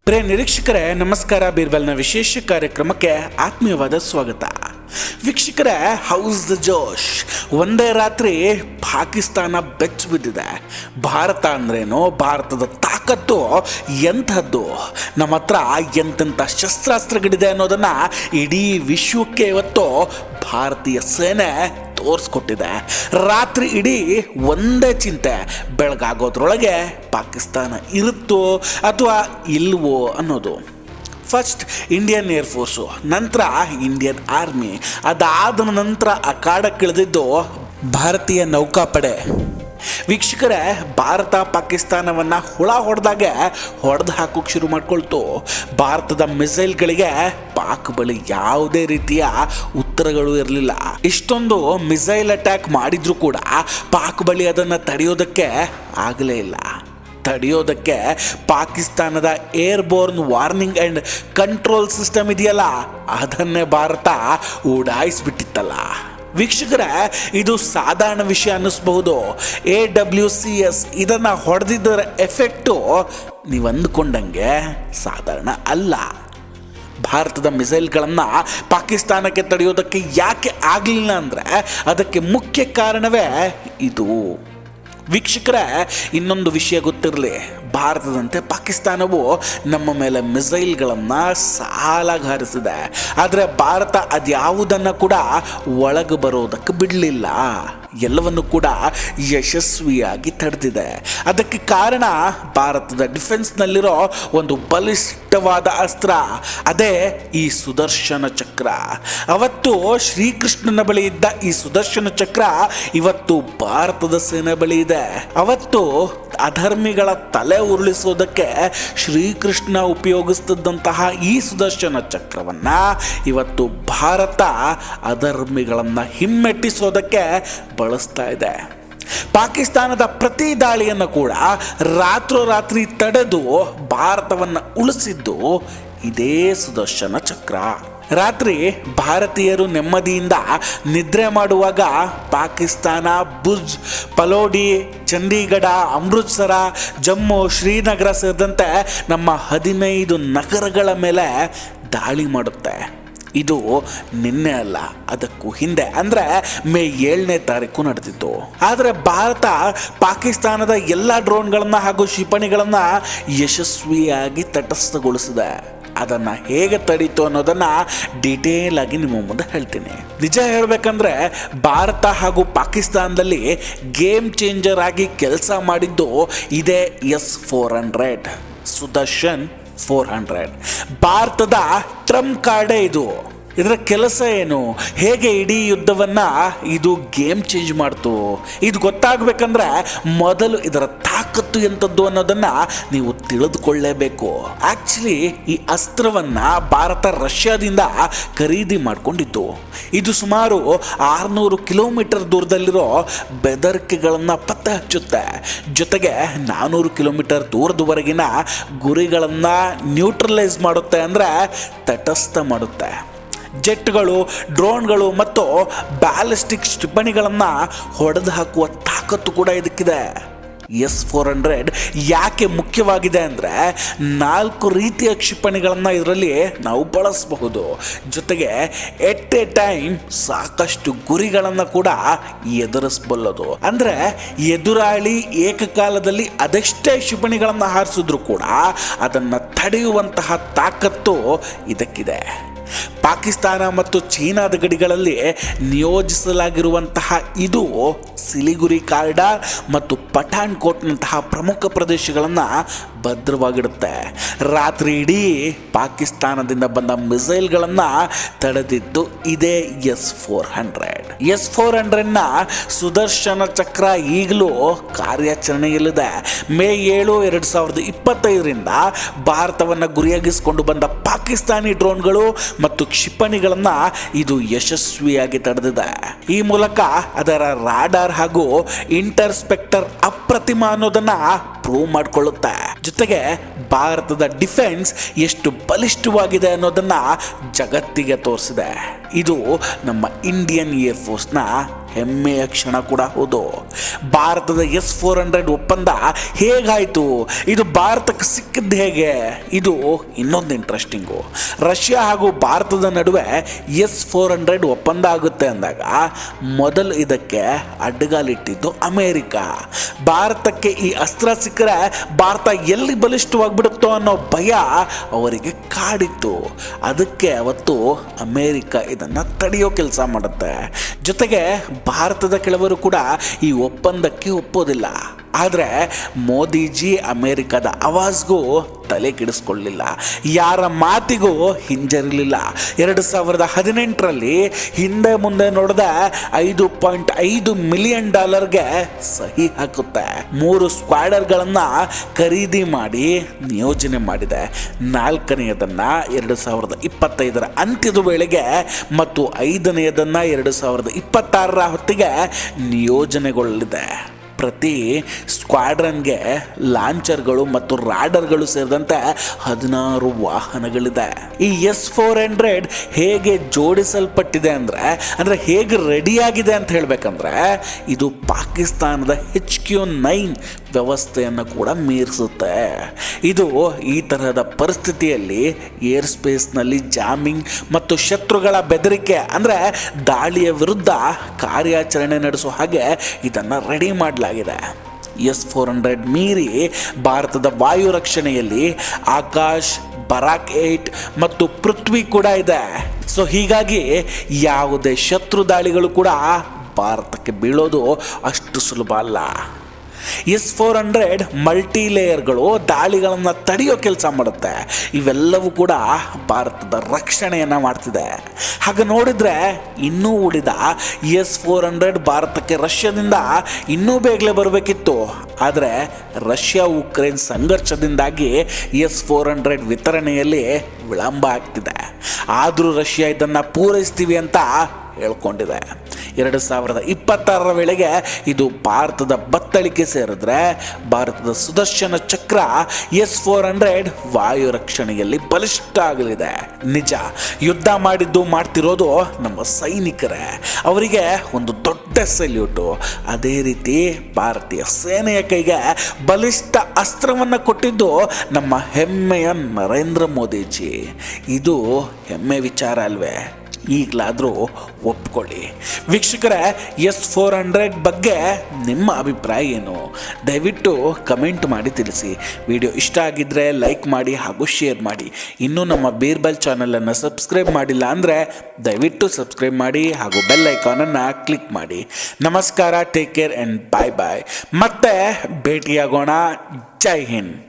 ಪ್ರಿಯ ನಿರೀಕ್ಷಕರೇ ನಮಸ್ಕಾರ. ಬೀರ್ಬಲ್ನ ವಿಶೇಷ ಕಾರ್ಯಕ್ರಮಕ್ಕೆ ಆತ್ಮೀಯವಾದ ಸ್ವಾಗತ. ವೀಕ್ಷಕರೇ, ಹೌಸ್ ದ ಜೋಶ್. ಒಂದೇ ರಾತ್ರಿ ಪಾಕಿಸ್ತಾನ ಬೆಚ್ಚ ಬಿದ್ದಿದೆ. ಭಾರತ ಅಂದ್ರೇನು, ಭಾರತದ ತಾಕತ್ತು ಎಂಥದ್ದು, ನಮ್ಮ ಹತ್ರ ಎಂತೆಂಥ ಶಸ್ತ್ರಾಸ್ತ್ರಗಳಿದೆ ಅನ್ನೋದನ್ನು ಇಡೀ ವಿಶ್ವಕ್ಕೆ ಇವತ್ತು ಭಾರತೀಯ ಸೇನೆ ತೋರಿಸ್ಕೊಟ್ಟಿದೆ. ರಾತ್ರಿ ಇಡೀ ಒಂದೇ ಚಿಂತೆ, ಬೆಳಗಾಗೋದ್ರೊಳಗೆ ಪಾಕಿಸ್ತಾನ ಇರುತ್ತೋ ಅಥವಾ ಇಲ್ವೋ ಅನ್ನೋದು. ಫಸ್ಟ್ ಇಂಡಿಯನ್ ಏರ್ಫೋರ್ಸು, ನಂತರ ಇಂಡಿಯನ್ ಆರ್ಮಿ, ಅದಾದ ನಂತರ ಅಖಾಡಕ್ಕಿಳಿದಿದ್ದು ಭಾರತೀಯ ನೌಕಾಪಡೆ. ವೀಕ್ಷಕರೇ, ಭಾರತ ಪಾಕಿಸ್ತಾನವನ್ನು ಹುಳ ಹೊಡೆದಾಗೆ ಹೊಡೆದು ಹಾಕೋಕೆ ಶುರು ಮಾಡ್ಕೊಳ್ತು. ಭಾರತದ ಮಿಸೈಲ್ಗಳಿಗೆ ಪಾಕ್ ಬಳಿ ಯಾವುದೇ ರೀತಿಯ ಉತ್ತರಗಳು ಇರಲಿಲ್ಲ. ಇಷ್ಟೊಂದು ಮಿಸೈಲ್ ಅಟ್ಯಾಕ್ ಮಾಡಿದ್ರು ಕೂಡ ಪಾಕ್ ಬಳಿ ಅದನ್ನು ತಡೆಯೋದಕ್ಕೆ ಆಗಲೇ ಇಲ್ಲ. ತಡೆಯೋದಕ್ಕೆ ಪಾಕಿಸ್ತಾನದ airborne warning and control system ಇದೆಯಲ್ಲ, ಅದನ್ನೇ ಭಾರತ ಉಡಾಯಿಸ್ಬಿಟ್ಟಿತ್ತಲ್ಲ. ವೀಕ್ಷಕರೇ, ಇದು ಸಾಧಾರಣ ವಿಷಯ ಅನ್ನಿಸ್ಬಹುದು. AWCS ಇದನ್ನು ಹೊಡೆದಿದ್ದರ ಎಫೆಕ್ಟು ನೀವು ಅಂದ್ಕೊಂಡಂಗೆ ಸಾಧಾರಣ ಅಲ್ಲ. ಭಾರತದ ಮಿಸೈಲ್ಗಳನ್ನು ಪಾಕಿಸ್ತಾನಕ್ಕೆ ತಡೆಯೋದಕ್ಕೆ ಯಾಕೆ ಆಗಲಿಲ್ಲ ಅಂದರೆ ಅದಕ್ಕೆ ಮುಖ್ಯ ಕಾರಣವೇ ಇದು. ವೀಕ್ಷಕರೇ, ಇನ್ನೊಂದು ವಿಷಯ ಗೊತ್ತಿರಲಿ, ಭಾರತದಂತೆ ಪಾಕಿಸ್ತಾನವು ನಮ್ಮ ಮೇಲೆ ಮಿಸೈಲ್ಗಳನ್ನು ಸಾಲಾಗಿ ಹಾರಿಸಿದೆ. ಆದರೆ ಭಾರತ ಅದ್ಯಾವುದನ್ನು ಕೂಡ ಒಳಗೆ ಬರೋದಕ್ಕೆ ಬಿಡಲಿಲ್ಲ. ಎಲ್ಲವನ್ನು ಕೂಡ ಯಶಸ್ವಿಯಾಗಿ ತಡೆದಿದೆ. ಅದಕ್ಕೆ ಕಾರಣ ಭಾರತದ ಡಿಫೆನ್ಸ್ನಲ್ಲಿರೋ ಒಂದು ಬಲಿಷ್ಠವಾದ ಅಸ್ತ್ರ, ಅದೇ ಈ ಸುದರ್ಶನ ಚಕ್ರ. ಅವತ್ತು ಶ್ರೀಕೃಷ್ಣನ ಬಳಿ ಇದ್ದ ಈ ಸುದರ್ಶನ ಚಕ್ರ ಇವತ್ತು ಭಾರತದ ಸೇನೆ ಬಳಿ ಇದೆ. ಅವತ್ತು ಅಧರ್ಮಿಗಳ ತಲೆ ಉರುಳಿಸೋದಕ್ಕೆ ಶ್ರೀಕೃಷ್ಣ ಉಪಯೋಗಿಸ್ತಿದ್ದಂತಹ ಈ ಸುದರ್ಶನ ಚಕ್ರವನ್ನು ಇವತ್ತು ಭಾರತ ಅಧರ್ಮಿಗಳನ್ನು ಹಿಮ್ಮೆಟ್ಟಿಸೋದಕ್ಕೆ ಬಳಸ್ತಾ ಇದೆ. ಪಾಕಿಸ್ತಾನದ ಪ್ರತಿ ದಾಳಿಯನ್ನು ಕೂಡ ರಾತ್ರೋರಾತ್ರಿ ತಡೆದು ಭಾರತವನ್ನು ಉಳಿಸಿದ್ದು ಇದೇ ಸುದರ್ಶನ ಚಕ್ರ. ರಾತ್ರಿ ಭಾರತೀಯರು ನೆಮ್ಮದಿಯಿಂದ ನಿದ್ರೆ ಮಾಡುವಾಗ ಪಾಕಿಸ್ತಾನ ಭುಜ್, ಪಲೋಡಿ, ಚಂಡೀಗಢ, ಅಮೃತ್ಸರ, ಜಮ್ಮು, ಶ್ರೀನಗರ ಸೇರಿದಂತೆ ನಮ್ಮ 15 ನಗರಗಳ ಮೇಲೆ ದಾಳಿ ಮಾಡುತ್ತೆ. ಇದು ನಿನ್ನೆ ಅಲ್ಲ, ಅದಕ್ಕೂ ಹಿಂದೆ, ಅಂದರೆ ಮೇ 7ನೇ ತಾರೀಕು ನಡೆದಿತ್ತು. ಆದರೆ ಭಾರತ ಪಾಕಿಸ್ತಾನದ ಎಲ್ಲ ಡ್ರೋನ್ಗಳನ್ನು ಹಾಗೂ ಕ್ಷಿಪಣಿಗಳನ್ನು ಯಶಸ್ವಿಯಾಗಿ ತಟಸ್ಥಗೊಳಿಸಿದೆ. ಅದನ್ನು ಹೇಗೆ ತಡೀತು ಅನ್ನೋದನ್ನು ಡೀಟೇಲ್ ಆಗಿ ನಿಮ್ಮ ಮುಂದೆ ಹೇಳ್ತೀನಿ. ನಿಜ ಹೇಳಬೇಕಂದ್ರೆ ಭಾರತ ಹಾಗೂ ಪಾಕಿಸ್ತಾನದಲ್ಲಿ ಗೇಮ್ ಚೇಂಜರ್ ಆಗಿ ಕೆಲಸ ಮಾಡಿದ್ದು ಇದೇ S-400 ಸುದರ್ಶನ್ 400. ಭಾರತದ ಟ್ರಂಪ್ ಕಾರ್ಡೇ ಇದು. ಇದರ ಕೆಲಸ ಏನು, ಹೇಗೆ ಇಡೀ ಯುದ್ಧವನ್ನು ಇದು ಗೇಮ್ ಚೇಂಜ್ ಮಾಡ್ತು, ಇದು ಗೊತ್ತಾಗಬೇಕಂದ್ರೆ ಮೊದಲು ಇದರ ತಾಕತ್ತು ಎಂಥದ್ದು ಅನ್ನೋದನ್ನು ನೀವು ತಿಳಿದುಕೊಳ್ಳೇಬೇಕು. ಆ್ಯಕ್ಚುಲಿ ಈ ಅಸ್ತ್ರವನ್ನು ಭಾರತ ರಷ್ಯಾದಿಂದ ಖರೀದಿ ಮಾಡಿಕೊಂಡಿದ್ದು. ಇದು ಸುಮಾರು 600 ಕಿಲೋಮೀಟರ್ ದೂರದಲ್ಲಿರೋ ಬೆದರಿಕೆಗಳನ್ನು ಪತ್ತೆ ಹಚ್ಚುತ್ತೆ. ಜೊತೆಗೆ 400 ಕಿಲೋಮೀಟರ್ ದೂರದವರೆಗಿನ ಗುರಿಗಳನ್ನು ನ್ಯೂಟ್ರಲೈಸ್ ಮಾಡುತ್ತೆ, ಅಂದರೆ ತಟಸ್ಥ ಮಾಡುತ್ತೆ. ಜೆಟ್ಗಳು, ಡ್ರೋನ್ಗಳು ಮತ್ತು ಬ್ಯಾಲಿಸ್ಟಿಕ್ ಕ್ಷಿಪಣಿಗಳನ್ನು ಹೊಡೆದು ಹಾಕುವ ತಾಕತ್ತು ಕೂಡ ಇದಕ್ಕಿದೆ. S-400 ಯಾಕೆ ಮುಖ್ಯವಾಗಿದೆ ಅಂದರೆ 4 ರೀತಿಯ ಕ್ಷಿಪಣಿಗಳನ್ನು ಇದರಲ್ಲಿ ನಾವು ಬಳಸಬಹುದು. ಜೊತೆಗೆ ಎಟ್ ಎ ಟೈಮ್ ಸಾಕಷ್ಟು ಗುರಿಗಳನ್ನು ಕೂಡ ಎದುರಿಸಬಲ್ಲದು. ಅಂದರೆ ಎದುರಾಳಿ ಏಕಕಾಲದಲ್ಲಿ ಅದೆಷ್ಟೇ ಕ್ಷಿಪಣಿಗಳನ್ನು ಹಾರಿಸಿದ್ರು ಕೂಡ ಅದನ್ನು ತಡೆಯುವಂತಹ ತಾಕತ್ತು ಇದಕ್ಕಿದೆ. ಪಾಕಿಸ್ತಾನ ಮತ್ತು ಚೀನಾದ ಗಡಿಗಳಲ್ಲಿ ನಿಯೋಜಿಸಲಾಗಿರುವಂತಹ ಇದು ಸಿಲಿಗುರಿ ಕಾರಿಡಾರ್ ಮತ್ತು ಪಠಾಣ್ಕೋಟ್ನಂತಹ ಪ್ರಮುಖ ಪ್ರದೇಶಗಳನ್ನು ಭದ್ರವಾಗಿಡುತ್ತೆ. ರಾತ್ರಿ ಇಡೀ ಪಾಕಿಸ್ತಾನದಿಂದ ಬಂದ ಮಿಸೈಲ್ಗಳನ್ನು ತಡೆದಿದ್ದು ಇದೇ S-400. S-400ನ ಸುದರ್ಶನ ಚಕ್ರ ಈಗಲೂ ಕಾರ್ಯಾಚರಣೆಯಲ್ಲಿದೆ. ಮೇ 7, 2025ರಿಂದ ಭಾರತವನ್ನು ಗುರಿಯಾಗಿಸಿಕೊಂಡು ಬಂದ ಪಾಕಿಸ್ತಾನಿ ಡ್ರೋನ್ಗಳು ಮತ್ತು ಕ್ಷಿಪಣಿಗಳನ್ನು ಇದು ಯಶಸ್ವಿಯಾಗಿ ತಡೆದಿದೆ. ಈ ಮೂಲಕ ಅದರ ರಾಡಾರ್ ಹಾಗೂ ಇಂಟರ್ಸ್ಪೆಕ್ಟರ್ ಅಪ್ರತಿಮ ಅನ್ನೋದನ್ನ ಪ್ರೂವ್ ಮಾಡಿಕೊಳ್ಳುತ್ತೆ. ಜೊತೆಗೆ ಭಾರತದ ಡಿಫೆನ್ಸ್ ಎಷ್ಟು ಬಲಿಷ್ಠವಾಗಿದೆ ಅನ್ನೋದನ್ನ ಜಗತ್ತಿಗೆ ತೋರಿಸಿದೆ. ಇದು ನಮ್ಮ ಇಂಡಿಯನ್ ಏರ್ಫೋರ್ಸ್ನ ಹೆಮ್ಮೆಯ ಕ್ಷಣ ಕೂಡ ಹೌದು. ಭಾರತದ S-400 ಒಪ್ಪಂದ ಹೇಗಾಯಿತು, ಇದು ಭಾರತಕ್ಕೆ ಸಿಕ್ಕಿದ್ದು ಹೇಗೆ, ಇದು ಇನ್ನೊಂದು ಇಂಟ್ರೆಸ್ಟಿಂಗು. ರಷ್ಯಾ ಹಾಗೂ ಭಾರತದ ನಡುವೆ S-400 ಒಪ್ಪಂದ ಆಗುತ್ತೆ ಅಂದಾಗ ಮೊದಲು ಇದಕ್ಕೆ ಅಡ್ಡಗಾಲಿಟ್ಟಿದ್ದು ಅಮೇರಿಕ. ಭಾರತಕ್ಕೆ ಈ ಅಸ್ತ್ರ ಸಿಕ್ಕರೆ ಭಾರತ ಎಲ್ಲಿ ಬಲಿಷ್ಠವಾಗ್ಬಿಡುತ್ತೋ ಅನ್ನೋ ಭಯ ಅವರಿಗೆ ಕಾಡಿತ್ತು. ಅದಕ್ಕೆ ಅವತ್ತು ಅಮೇರಿಕ ಇದನ್ನು ತಡೆಯೋ ಕೆಲಸ ಮಾಡುತ್ತೆ. ಜೊತೆಗೆ ಭಾರತದ ಕೆಲವರು ಕೂಡ ಈ ಒಪ್ಪಂದಕ್ಕೆ ಒಪ್ಪೋದಿಲ್ಲ. ಆದರೆ ಮೋದಿಜಿ ಅಮೇರಿಕದ ಆವಾಜ್ಗೂ ತಲೆ ಕೆಡಿಸ್ಕೊಳ್ಳಿಲ್ಲ, ಯಾರ ಮಾತಿಗೂ ಹಿಂಜರಿಲಿಲ್ಲ. 2018ರಲ್ಲಿ ಹಿಂದೆ ಮುಂದೆ ನೋಡಿದ $5.5 ಮಿಲಿಯನ್ ಸಹಿ ಹಾಕುತ್ತೆ. 3 ಸ್ಕ್ವಾಡರ್ಗಳನ್ನು ಖರೀದಿ ಮಾಡಿ ನಿಯೋಜನೆ ಮಾಡಿದೆ. 4ನೇದನ್ನು 2025ರ ಅಂತ್ಯದ ವೇಳೆಗೆ ಮತ್ತು 5ನೇದನ್ನು 2026ರ ಹೊತ್ತಿಗೆ ನಿಯೋಜನೆಗೊಳ್ಳಲಿದೆ. ಪ್ರತಿ ಸ್ಕ್ವಾಡ್ರನ್ಗೆ ಲಾಂಚರ್ಗಳು ಮತ್ತು ರಾಡರ್ಗಳು ಸೇರಿದಂತೆ 16 ವಾಹನಗಳಿದೆ. ಈ S-400 ಹೇಗೆ ಜೋಡಿಸಲ್ಪಟ್ಟಿದೆ ಅಂದರೆ ಹೇಗೆ ರೆಡಿಯಾಗಿದೆ ಅಂತ ಹೇಳಬೇಕಂದ್ರೆ, ಇದು ಪಾಕಿಸ್ತಾನದ HQ-9 ವ್ಯವಸ್ಥೆಯನ್ನು ಕೂಡ ಮೀರಿಸುತ್ತೆ. ಇದು ಈ ತರಹದ ಪರಿಸ್ಥಿತಿಯಲ್ಲಿ ಏರ್ ಸ್ಪೇಸ್ನಲ್ಲಿ ಜಾಮಿಂಗ್ ಮತ್ತು ಶತ್ರುಗಳ ಬೆದರಿಕೆ ಅಂದರೆ ದಾಳಿಯ ವಿರುದ್ಧ ಕಾರ್ಯಾಚರಣೆ ನಡೆಸೋ ಹಾಗೆ ಇದನ್ನು ರೆಡಿ ಮಾಡಲಾಗಿದೆ. S-400 ಮೀರಿ ಭಾರತದ ವಾಯು ರಕ್ಷಣೆಯಲ್ಲಿ ಆಕಾಶ್, ಬರಾಕ್ 8 ಮತ್ತು ಪೃಥ್ವಿ ಕೂಡ ಇದೆ. ಸೊ ಹೀಗಾಗಿ ಯಾವುದೇ ಶತ್ರು ದಾಳಿಗಳು ಕೂಡ ಭಾರತಕ್ಕೆ ಬೀಳೋದು ಅಷ್ಟು ಸುಲಭ ಅಲ್ಲ. S-400 ಮಲ್ಟಿ ಲೇಯರ್ಗಳು ದಾಳಿಗಳನ್ನು ತಡೆಯೋ ಕೆಲಸ ಮಾಡುತ್ತೆ. ಇವೆಲ್ಲವೂ ಕೂಡ ಭಾರತದ ರಕ್ಷಣೆಯನ್ನು ಮಾಡ್ತಿದೆ. ಹಾಗೆ ನೋಡಿದರೆ ಇನ್ನೂ ಉಳಿದ S-400 ಭಾರತಕ್ಕೆ ರಷ್ಯಾದಿಂದ ಇನ್ನೂ ಬೇಗನೆ ಬರಬೇಕಿತ್ತು. ಆದರೆ ರಷ್ಯಾ ಉಕ್ರೇನ್ ಸಂಘರ್ಷದಿಂದಾಗಿ S-400 ವಿತರಣೆಯಲ್ಲಿ ವಿಳಂಬ ಆಗ್ತಿದೆ. ಆದರೂ ರಷ್ಯಾ ಇದನ್ನು ಪೂರೈಸ್ತೀವಿ ಅಂತ ಹೇಳ್ಕೊಂಡಿದೆ. 2026ರ ವೇಳೆಗೆ ಇದು ಭಾರತದ ಬತ್ತಳಿಕೆ ಸೇರಿದ್ರೆ ಭಾರತದ ಸುದರ್ಶನ ಚಕ್ರ S-400 ವಾಯು ರಕ್ಷಣೆಯಲ್ಲಿ ಬಲಿಷ್ಠ ಆಗಲಿದೆ. ನಿಜ, ಯುದ್ಧ ಮಾಡ್ತಿರೋದು ನಮ್ಮ ಸೈನಿಕರೇ. ಅವರಿಗೆ ಒಂದು ದೊಡ್ಡ ಸೆಲ್ಯೂಟು. ಅದೇ ರೀತಿ ಭಾರತೀಯ ಸೇನೆಯ ಕೈಗೆ ಬಲಿಷ್ಠ ಅಸ್ತ್ರವನ್ನು ಕೊಟ್ಟಿದ್ದು ನಮ್ಮ ಹೆಮ್ಮೆಯ ನರೇಂದ್ರ ಮೋದಿಜಿ. ಇದು ಹೆಮ್ಮೆ ವಿಚಾರ ಅಲ್ವೇ? ಈಗಲಾದರೂ ಒಪ್ಕೊಳ್ಳಿ. ವೀಕ್ಷಕರೇ, S-400 ಬಗ್ಗೆ ನಿಮ್ಮ ಅಭಿಪ್ರಾಯ ಏನು? ದಯವಿಟ್ಟು ಕಮೆಂಟ್ ಮಾಡಿ ತಿಳಿಸಿ. ವಿಡಿಯೋ ಇಷ್ಟ ಆಗಿದ್ದರೆ ಲೈಕ್ ಮಾಡಿ ಹಾಗೂ ಶೇರ್ ಮಾಡಿ. ಇನ್ನೂ ನಮ್ಮ ಬೀರ್ಬಲ್ ಚಾನಲನ್ನು ಸಬ್ಸ್ಕ್ರೈಬ್ ಮಾಡಿಲ್ಲ ಅಂದರೆ ದಯವಿಟ್ಟು ಸಬ್ಸ್ಕ್ರೈಬ್ ಮಾಡಿ ಹಾಗೂ ಬೆಲ್ ಐಕಾನನ್ನು ಕ್ಲಿಕ್ ಮಾಡಿ. ನಮಸ್ಕಾರ, ಟೇಕ್ ಕೇರ್ ಆ್ಯಂಡ್ ಬಾಯ್ ಬಾಯ್. ಮತ್ತೆ ಭೇಟಿಯಾಗೋಣ. ಜೈ ಹಿಂದ್.